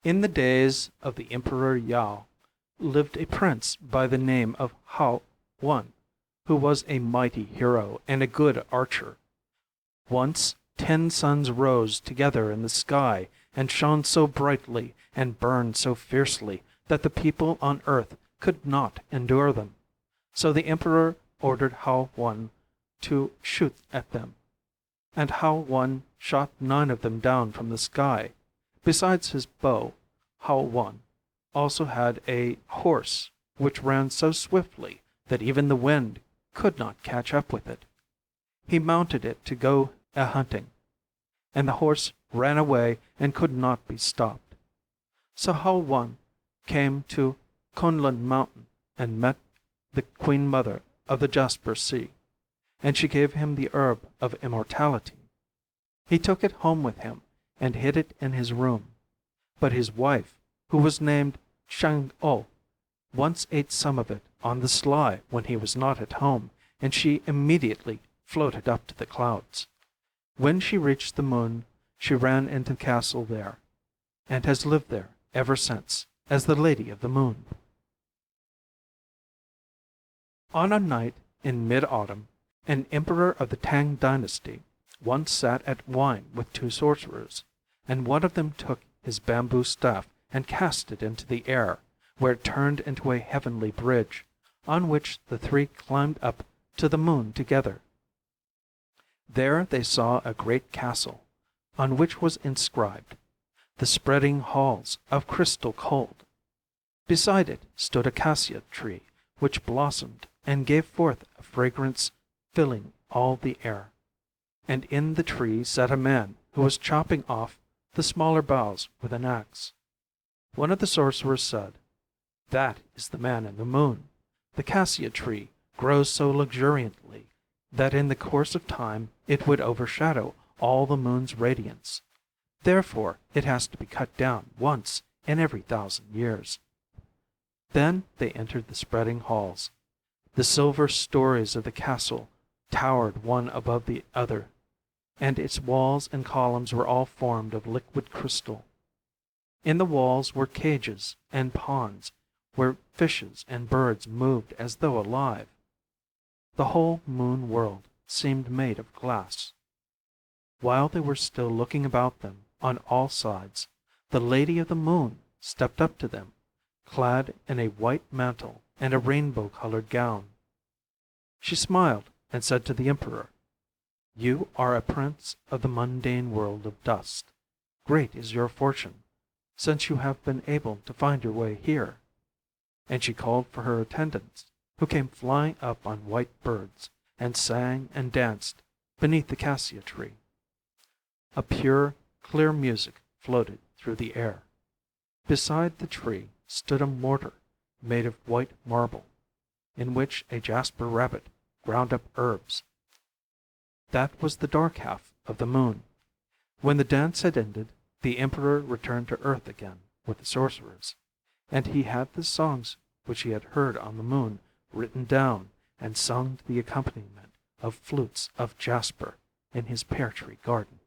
In the days of the Emperor Yao lived a prince by the name of Hao Wan, who was a mighty hero and a good archer. Once 10 suns rose together in the sky and shone so brightly and burned so fiercely that the people on earth could not endure them. So the emperor ordered Hao Wan to shoot at them, and Hao Wan shot 9 of them down from the sky. Besides his bow, Hao Wan also had a horse which ran so swiftly that even the wind could not catch up with it. He mounted it to go a-hunting, and the horse ran away and could not be stopped. So Hao Wan came to Kunlun Mountain and met the Queen Mother of the Jasper Sea, and she gave him the herb of immortality. He took it home with him and hid it in his room. But his wife, who was named Shang-O, once ate some of it on the sly when he was not at home, and she immediately floated up to the clouds. When she reached the moon, she ran into the castle there, and has lived there ever since as the Lady of the Moon. On a night in mid-autumn, an emperor of the Tang dynasty once sat at wine with 2 sorcerers, and one of them took his bamboo staff and cast it into the air, where it turned into a heavenly bridge, on which the 3 climbed up to the moon together. There they saw a great castle, on which was inscribed, "The spreading halls of crystal cold." Beside it stood a cassia tree, which blossomed and gave forth a fragrance filling all the air. And in the tree sat a man who was chopping off the smaller boughs with an axe. One of the sorcerers said, "That is the man in the moon. The cassia tree grows so luxuriantly that in the course of time it would overshadow all the moon's radiance. Therefore it has to be cut down once in every 1,000 years." Then they entered the spreading halls. The silver stories of the castle towered one above the other, and its walls and columns were all formed of liquid crystal. In the walls were cages and ponds where fishes and birds moved as though alive. The whole moon world seemed made of glass. While they were still looking about them on all sides, the Lady of the Moon stepped up to them, clad in a white mantle and a rainbow-colored gown. She smiled and said to the emperor, "You are a prince of the mundane world of dust. Great is your fortune, since you have been able to find your way here." And she called for her attendants, who came flying up on white birds, and sang and danced beneath the cassia tree. A pure, clear music floated through the air. Beside the tree stood a mortar made of white marble, in which a jasper rabbit ground up herbs. That was the dark half of the moon. When the dance had ended, the emperor returned to earth again with the sorcerers, and he had the songs which he had heard on the moon written down and sung to the accompaniment of flutes of jasper in his pear tree garden.